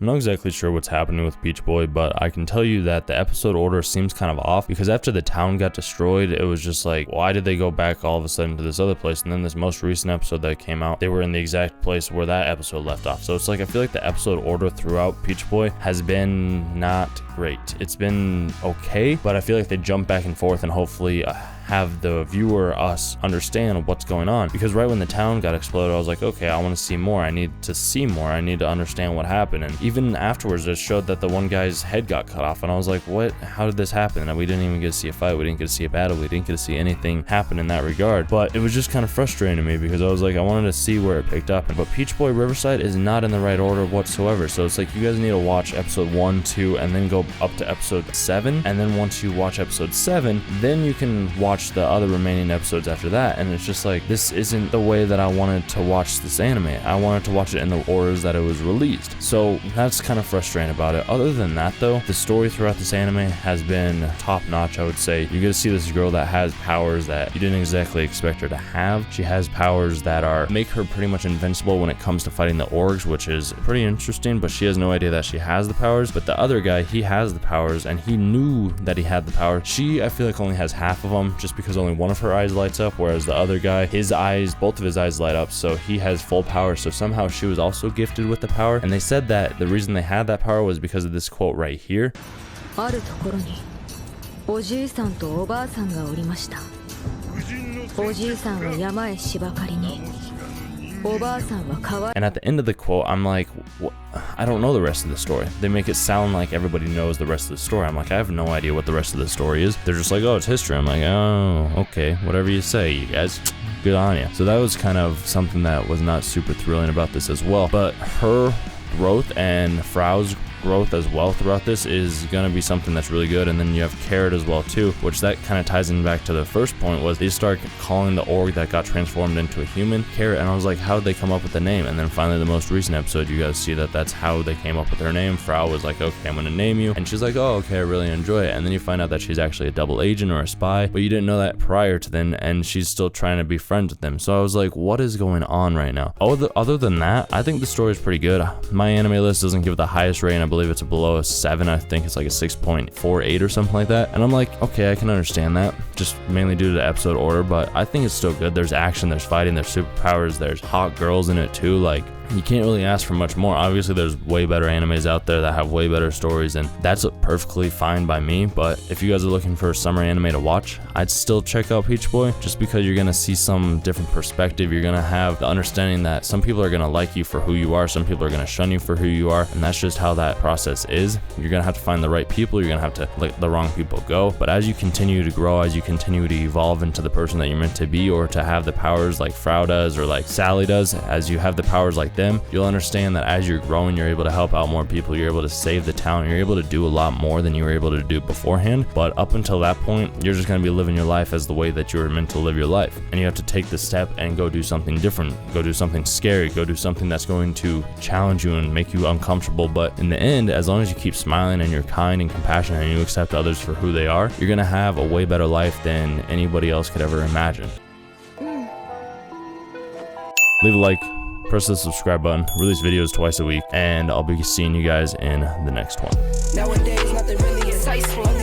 I'm not exactly sure what's happening with Peach Boy, but I can tell you that the episode order seems kind of off, because after the town got destroyed, it was just like, why did they go back all of a sudden to this other place? And then this most recent episode that came out, they were in the exact place where that episode left off. So it's like, I feel like the episode order throughout Peach Boy has been not great. It's been okay, but I feel like they jump back and forth and hopefully have the viewer, us, understand what's going on. Because right when the town got exploded, I was like, okay, I want to see more. I need to see more. I need to understand what happened. And even afterwards, it showed that the one guy's head got cut off. And I was like, what? How did this happen? And we didn't even get to see a fight. We didn't get to see a battle. We didn't get to see anything happen in that regard. But it was just kind of frustrating to me, because I was like, I wanted to see where it picked up. But Peach Boy Riverside is not in the right order whatsoever. So it's like, you guys need to watch episode 1, 2, and then go up to episode 7. And then once you watch episode 7, then you can watch the other remaining episodes after that. And it's just like, this isn't the way that I wanted to watch this anime. I wanted to watch it in the orders that it was released. So that's kind of frustrating about it. Other than that though, the story throughout this anime has been top notch, I would say. You get to see this girl that has powers that you didn't exactly expect her to have. She has powers that make her pretty much invincible when it comes to fighting the orgs, which is pretty interesting, but she has no idea that she has the powers. But the other guy, he has the powers, and he knew that he had the power. She, I feel like, only has half of them, just because only one of her eyes lights up, whereas the other guy, both of his eyes light up, so he has full power. So somehow she was also gifted with the power. And they said that the reason they had that power was because of this quote right here. And at the end of the quote, I'm like, what? I don't know the rest of the story. They make it sound like everybody knows the rest of the story. I'm like, I have no idea what the rest of the story is. They're just like, oh, it's history. I'm like, oh, okay, whatever you say, you guys. Good on you. So that was kind of something that was not super thrilling about this as well. But her growth and Frau's growth as well throughout this is going to be something that's really good. And then you have Carrot as well too, which that kind of ties in back to the first point, was they start calling the org that got transformed into a human Carrot. And I was like, how did they come up with the name? And then finally the most recent episode, you guys see that that's how they came up with her name. Frau was like, okay, I'm going to name you. And she's like, oh, okay, I really enjoy it. And then you find out that she's actually a double agent or a spy, but you didn't know that prior to then, and she's still trying to be friends with them. So I was like, what is going on right now? Other than that, I think the story is pretty good. My anime list doesn't give it the highest rating. I believe it's below a 7. I think it's like a 6.48 or something like that. And I'm like, okay, I can understand that, just mainly due to the episode order, but I think it's still good. There's action, there's fighting, there's superpowers, there's hot girls in it too. Like, you can't really ask for much more. Obviously, there's way better animes out there that have way better stories, and that's perfectly fine by me. But if you guys are looking for a summer anime to watch, I'd still check out Peach Boy, just because you're gonna see some different perspective. You're gonna have the understanding that some people are gonna like you for who you are, some people are gonna shun you for who you are, and that's just how that process is. You're gonna have to find the right people, you're gonna have to let the wrong people go. But as you continue to grow, as you continue to evolve into the person that you're meant to be, or to have the powers like Frau does or like Sally does, as you have the powers like them, you'll understand that as you're growing, you're able to help out more people, you're able to save the town, you're able to do a lot more than you were able to do beforehand. But up until that point, you're just going to be living your life as the way that you were meant to live your life. And you have to take the step and go do something different, go do something scary, go do something that's going to challenge you and make you uncomfortable. But in the end, as long as you keep smiling and you're kind and compassionate and you accept others for who they are, you're going to have a way better life than anybody else could ever imagine. Leave a like, press the subscribe button, release videos twice a week, and I'll be seeing you guys in the next one. Nowadays, nothing really insightful.